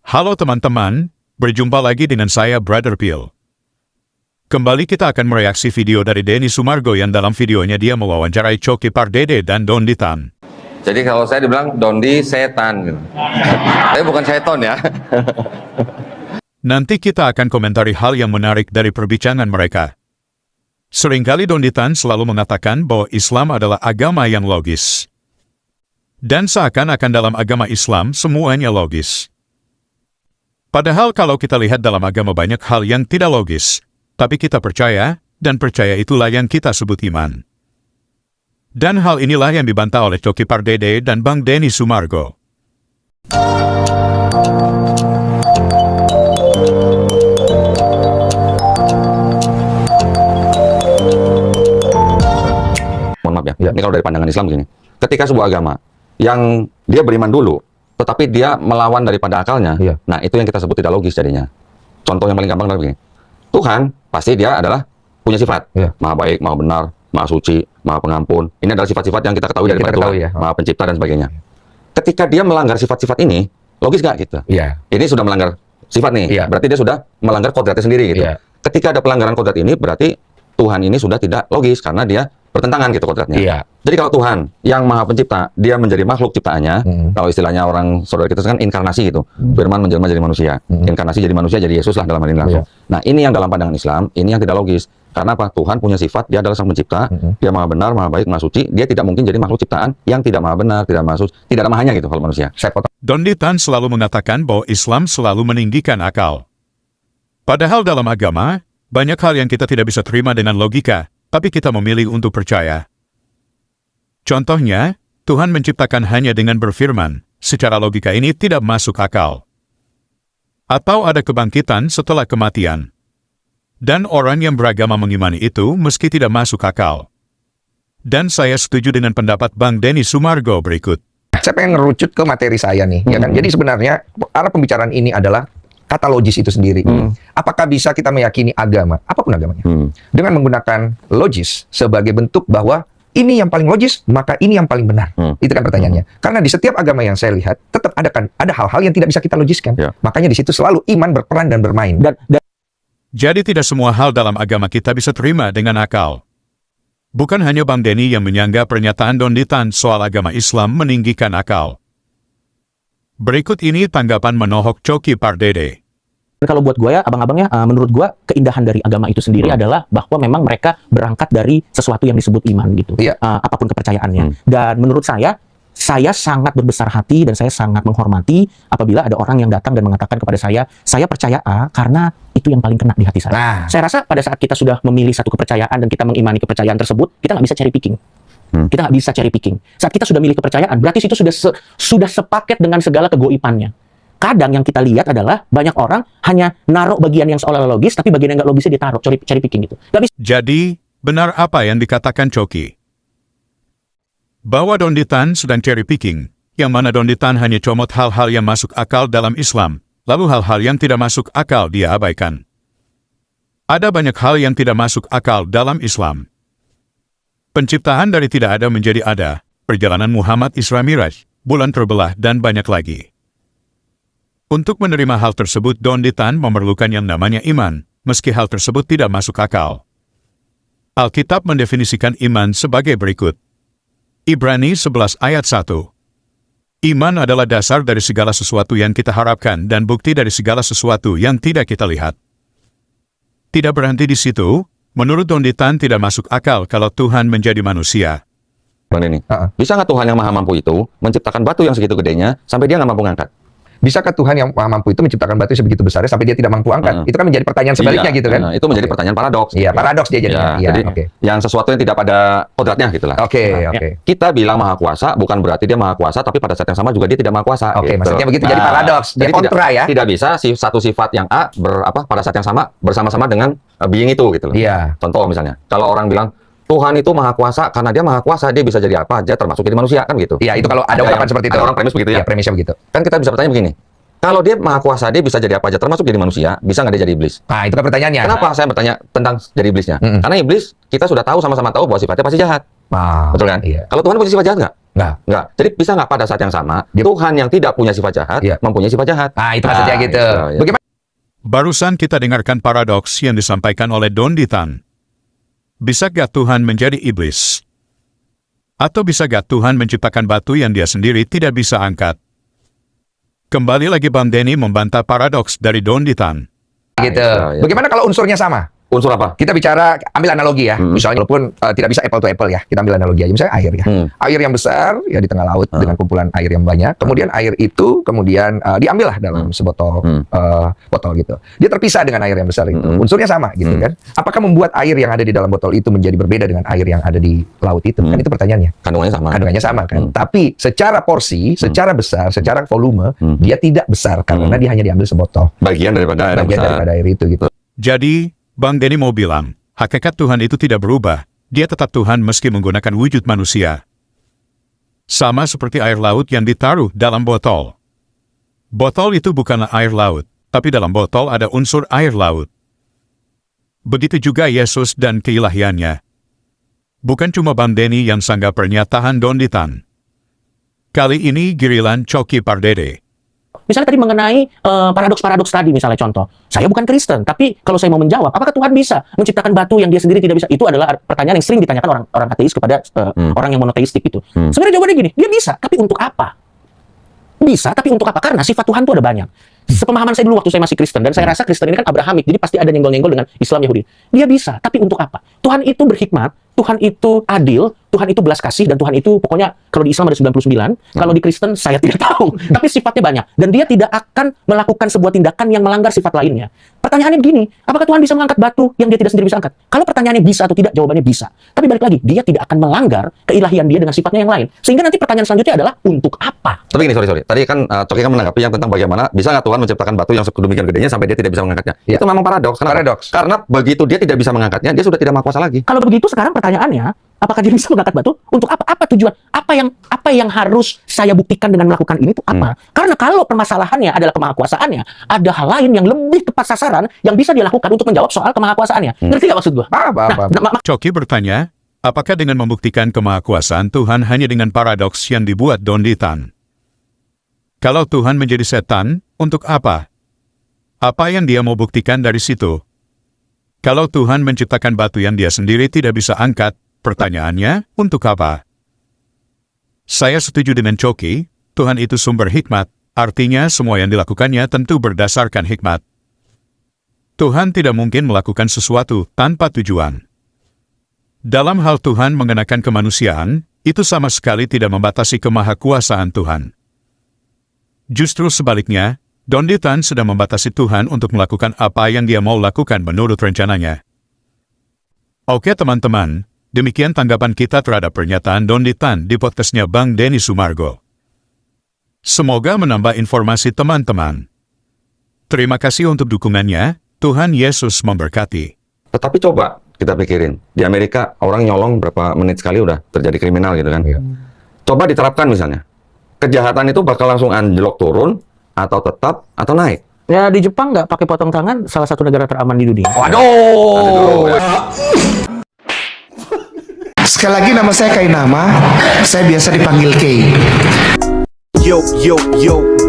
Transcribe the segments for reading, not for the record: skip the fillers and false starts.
Halo teman-teman, berjumpa lagi dengan saya Brother Phil. Kembali kita akan mereaksi video dari Denny Sumargo yang dalam videonya dia mewawancarai Coki Pardede dan Dondi Tan. Jadi kalau saya dibilang Dondi setan, tapi bukan seton ya. Nanti kita akan komentari hal yang menarik dari perbincangan mereka. Seringkali Dondi Tan selalu mengatakan bahwa Islam adalah agama yang logis. Dan seakan-akan dalam agama Islam semuanya logis. Padahal kalau kita lihat dalam agama banyak hal yang tidak logis, tapi kita percaya, dan percaya itulah yang kita sebut iman. Dan hal inilah yang dibantah oleh Coki Pardede dan Bang Denny Sumargo. Mohon maaf ya, ini kalau dari pandangan Islam begini. Ketika sebuah agama yang dia beriman dulu, tetapi dia melawan daripada akalnya, nah itu yang kita sebut tidak logis jadinya. Contoh yang paling gampang adalah begini. Tuhan, pasti dia adalah punya sifat. Maha baik, maha benar, maha suci, maha pengampun. Ini adalah sifat-sifat yang kita ketahui daripada Tuhan. Maha pencipta dan sebagainya. Ketika dia melanggar sifat-sifat ini, logis nggak gitu? Ini sudah melanggar sifat nih, berarti dia sudah melanggar kodratnya sendiri gitu. Ketika ada pelanggaran kodrat ini, berarti Tuhan ini sudah tidak logis, karena dia bertentangan gitu kodratnya. Jadi kalau Tuhan yang maha pencipta, dia menjadi makhluk ciptaannya, kalau istilahnya orang saudara kita kan inkarnasi gitu, firman menjelma jadi manusia, inkarnasi jadi manusia, jadi Yesus lah dalam hal ini langsung. Nah ini yang dalam pandangan Islam, ini yang tidak logis. Karena apa? Tuhan punya sifat, dia adalah sang pencipta, dia maha benar, maha baik, maha suci, dia tidak mungkin jadi makhluk ciptaan yang tidak maha benar, tidak maha suci, tidak ada mahanya gitu kalau manusia. Dondi Tan selalu mengatakan bahwa Islam selalu meninggikan akal. Padahal dalam agama, banyak hal yang kita tidak bisa terima dengan logika, tapi kita memilih untuk percaya. Contohnya, Tuhan menciptakan hanya dengan berfirman, secara logika ini tidak masuk akal. Atau ada kebangkitan setelah kematian. Dan orang yang beragama mengimani itu meski tidak masuk akal. Dan saya setuju dengan pendapat Bang Denny Sumargo berikut. Saya pengen ngerucut ke materi saya nih, ya kan? Jadi sebenarnya arah pembicaraan ini adalah kata logis itu sendiri. Apakah bisa kita meyakini agama, apapun agamanya, dengan menggunakan logis sebagai bentuk bahwa ini yang paling logis, maka ini yang paling benar? Itu kan pertanyaannya. Karena di setiap agama yang saya lihat, tetap ada hal-hal yang tidak bisa kita logiskan. Makanya di situ selalu iman berperan dan bermain. Jadi tidak semua hal dalam agama kita bisa terima dengan akal. Bukan hanya Bang Denny yang menyanggah pernyataan Dondi Tan soal agama Islam meninggikan akal. Berikut ini tanggapan menohok Coki Pardede. Kalau buat gue ya, abang-abangnya, menurut gue keindahan dari agama itu sendiri adalah bahwa memang mereka berangkat dari sesuatu yang disebut iman gitu. Apapun kepercayaannya. Dan menurut saya sangat berbesar hati dan saya sangat menghormati apabila ada orang yang datang dan mengatakan kepada saya percaya A karena itu yang paling kena di hati saya. Saya rasa pada saat kita sudah memilih satu kepercayaan dan kita mengimani kepercayaan tersebut, kita nggak bisa cherry picking. Kita nggak bisa cherry picking. Saat kita sudah milih kepercayaan, berarti itu sudah sepaket dengan segala kegoipannya. Kadang yang kita lihat adalah banyak orang hanya naruh bagian yang seolah-olah logis, tapi bagian yang nggak logisnya ditaruh, cherry picking gitu. Jadi, benar apa yang dikatakan Coki? Bahwa Dondi Tan sedang cherry picking, yang mana Dondi Tan hanya comot hal-hal yang masuk akal dalam Islam, lalu hal-hal yang tidak masuk akal dia abaikan. Ada banyak hal yang tidak masuk akal dalam Islam. Penciptaan dari tidak ada menjadi ada, perjalanan Muhammad Isra Miraj, bulan terbelah, dan banyak lagi. Untuk menerima hal tersebut, Dondi Tan memerlukan yang namanya iman, meski hal tersebut tidak masuk akal. Alkitab mendefinisikan iman sebagai berikut. Ibrani 11 ayat 1. Iman adalah dasar dari segala sesuatu yang kita harapkan dan bukti dari segala sesuatu yang tidak kita lihat. Tidak berhenti di situ, menurut Dondi Tan tidak masuk akal kalau Tuhan menjadi manusia. Bang Denny, bisa nggak Tuhan yang maha mampu itu menciptakan batu yang segitu gedenya sampai dia nggak mampu ngangkat? Bisakah Tuhan yang maha mampu itu menciptakan batu sebegitu besarnya sampai dia tidak mampu angkat? Itu kan menjadi pertanyaan sebaliknya gitu kan? Itu menjadi pertanyaan paradoks. Paradoks dia jadinya. Jadi yang sesuatu yang tidak pada kodratnya gitulah. Kita bilang maha kuasa bukan berarti dia maha kuasa, tapi pada saat yang sama juga dia tidak maha kuasa. Maksudnya begitu jadi paradoks. Dia kontra ya. Tidak bisa satu sifat yang A pada saat yang sama bersama-sama dengan being itu gitu loh. Contoh misalnya, kalau orang bilang Tuhan itu maha kuasa, karena dia maha kuasa, dia bisa jadi apa aja, termasuk jadi manusia, kan gitu. Itu kalau ada ungkapan seperti itu. Ada orang premis begitu ya. Premisnya begitu. Kan kita bisa bertanya begini, kalau dia maha kuasa, dia bisa jadi apa aja, termasuk jadi manusia, bisa nggak dia jadi iblis? Nah, itu kan pertanyaannya. Kenapa saya bertanya tentang jadi iblisnya? Karena iblis, kita sudah tahu, sama-sama tahu bahwa sifatnya pasti jahat. Betul kan? Kalau Tuhan punya sifat jahat nggak? Nggak. Jadi bisa nggak pada saat yang sama, Tuhan yang tidak punya sifat jahat, mempunyai sifat jahat? Nah, itu maksudnya gitu. Ya. Bagaimana? Barusan kita dengarkan paradoks yang disampaikan oleh Don Ditan. Bisa gak Tuhan menjadi iblis? Atau bisa gak Tuhan menciptakan batu yang dia sendiri tidak bisa angkat? Kembali lagi Bang Denny membantah paradoks dari Don Ditan. Gitu. Bagaimana kalau unsurnya sama? Unsur apa? Kita bicara, ambil analogi ya. Misalnya walaupun tidak bisa apple to apple ya. Kita ambil analogi aja. Misalnya air ya. Air yang besar ya di tengah laut dengan kumpulan air yang banyak. Kemudian air itu kemudian diambillah dalam sebotol botol gitu. Dia terpisah dengan air yang besar itu. Unsurnya sama gitu kan. Apakah membuat air yang ada di dalam botol itu menjadi berbeda dengan air yang ada di laut itu? Kan itu pertanyaannya. Kandungannya sama kan. Tapi secara porsi, secara besar, secara volume, dia tidak besar karena dia hanya diambil sebotol. Bagian daripada air itu gitu. Jadi, Bang Denny mau bilang, hakikat Tuhan itu tidak berubah. Dia tetap Tuhan meski menggunakan wujud manusia. Sama seperti air laut yang ditaruh dalam botol. Botol itu bukanlah air laut, tapi dalam botol ada unsur air laut. Begitu juga Yesus dan keilahiannya. Bukan cuma Bang Denny yang sanggah pernyataan Don Ditan. Kali ini giliran Coki Pardede. Misalnya tadi mengenai paradoks-paradoks tadi, misalnya contoh, saya bukan Kristen, tapi kalau saya mau menjawab, apakah Tuhan bisa menciptakan batu yang dia sendiri tidak bisa? Itu adalah pertanyaan yang sering ditanyakan orang ateis kepada orang yang monoteistik itu. Sebenarnya jawabannya gini, dia bisa, tapi untuk apa? Bisa, tapi untuk apa? Karena sifat Tuhan itu ada banyak. Sepemahaman saya dulu waktu saya masih Kristen, dan saya rasa Kristen ini kan Abrahamik, jadi pasti ada nyenggol-nyenggol dengan Islam Yahudi. Dia bisa, tapi untuk apa? Tuhan itu berhikmat, Tuhan itu adil, Tuhan itu belas kasih, dan Tuhan itu pokoknya kalau di Islam ada 99, kalau di Kristen saya tidak tahu, tapi sifatnya banyak. Dan dia tidak akan melakukan sebuah tindakan yang melanggar sifat lainnya. Pertanyaannya begini, apakah Tuhan bisa mengangkat batu yang dia tidak sendiri bisa angkat? Kalau pertanyaannya bisa atau tidak, jawabannya bisa. Tapi balik lagi, dia tidak akan melanggar keilahian dia dengan sifatnya yang lain. Sehingga nanti pertanyaan selanjutnya adalah, untuk apa? Tapi gini, sorry. Tadi kan Coki kan menanggapi yang tentang bagaimana bisa nggak Tuhan menciptakan batu yang sedemikian gedenya sampai dia tidak bisa mengangkatnya. Itu memang paradoks. Karena begitu dia tidak bisa mengangkatnya, dia sudah tidak maha kuasa lagi. Kalau begitu sekarang pertanyaannya, apakah dia bisa mengangkat batu? Untuk apa? Apa tujuan? Apa yang harus saya buktikan dengan melakukan ini itu apa? Karena kalau permasalahannya adalah kemahakuasaannya, ada hal lain yang lebih tepat sasaran yang bisa dilakukan untuk menjawab soal kemahakuasaannya. Ngerti nggak maksud gua? Coki bertanya, apakah dengan membuktikan kemahakuasaan Tuhan hanya dengan paradoks yang dibuat Don Ditan? Kalau Tuhan menjadi setan, untuk apa? Apa yang dia mau buktikan dari situ? Kalau Tuhan menciptakan batu yang dia sendiri tidak bisa angkat, pertanyaannya, untuk apa? Saya setuju dengan Coki, Tuhan itu sumber hikmat, artinya semua yang dilakukannya tentu berdasarkan hikmat. Tuhan tidak mungkin melakukan sesuatu tanpa tujuan. Dalam hal Tuhan mengenakan kemanusiaan, itu sama sekali tidak membatasi kemahakuasaan Tuhan. Justru sebaliknya, Don Ditan sedang membatasi Tuhan untuk melakukan apa yang dia mau lakukan menurut rencananya. Oke teman-teman, demikian tanggapan kita terhadap pernyataan Don Ditan di podcastnya Bang Denny Sumargo. Semoga menambah informasi teman-teman. Terima kasih untuk dukungannya, Tuhan Yesus memberkati. Tetapi coba kita pikirin, di Amerika orang nyolong berapa menit sekali udah terjadi kriminal gitu kan. Coba diterapkan misalnya, kejahatan itu bakal langsung anjlok turun, atau tetap, atau naik. Ya di Jepang nggak pakai potong tangan, salah satu negara teraman di dunia. Waduh! Sekali lagi nama saya Kainama, saya biasa dipanggil Kay. Yo,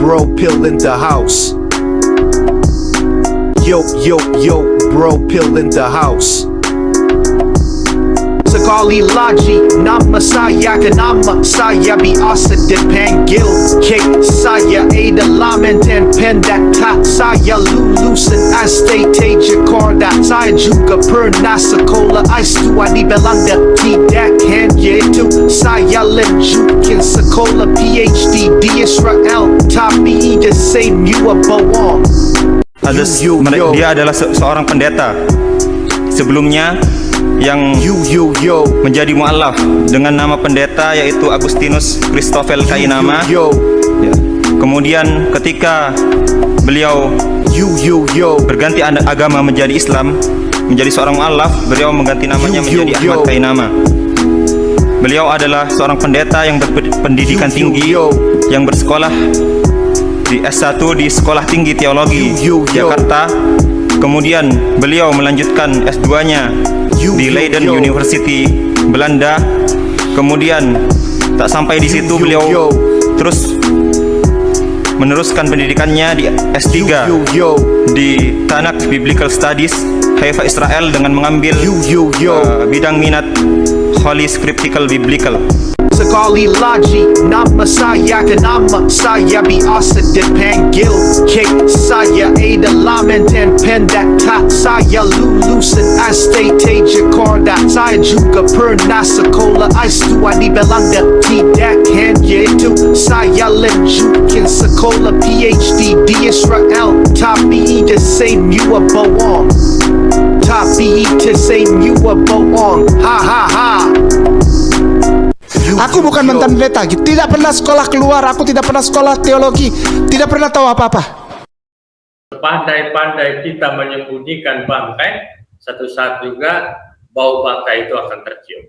bro, pill in the house. Yo, bro, pill in the house. Sekali lagi nama saya Kainama, saya biasa dipanggil Kay. Saya ada laman dan pendapat, saya lulusan STT Jakarta. Saya juga pernah sekolah S2 di Belanda, tidak hanya itu, saya lanjutkan sekolah PhD di Israel, tapi the same you are bohong. Dia adalah seorang pendeta sebelumnya yang menjadi mu'alaf dengan nama pendeta yaitu Agustinus Christoffel Kainama. Kemudian ketika beliau berganti agama menjadi Islam, menjadi seorang mu'alaf, beliau mengganti namanya menjadi Ahmad Kainama. Beliau adalah seorang pendeta yang berpendidikan tinggi, yang bersekolah di S1 di Sekolah Tinggi Teologi Jakarta. Kemudian beliau melanjutkan S2-nya di Leiden University, Belanda. Kemudian Tak sampai di situ beliau terus meneruskan pendidikannya di S3 di Tanakh Biblical Studies Haifa Israel dengan mengambil bidang minat Holy Scriptical Biblical. Sekali lagi nama saya ke nama saya biasa dipanggil K. Saya adalah mantan pendeta. Saya lulusan State Jakarta. Saya juga pernah sekolah S2 di Belanda. Tidak hanya itu, saya lanjutkan sekolah PhD di Israel. Tapi itu semua bohong. Tapi itu semua bohong. Ha ha ha. Aku bukan mantan pendeta, tidak pernah sekolah keluar, aku tidak pernah sekolah teologi, tidak pernah tahu apa-apa. Pandai-pandai kita menyembunyikan bangkai, satu saat juga bau bangkai itu akan tercium.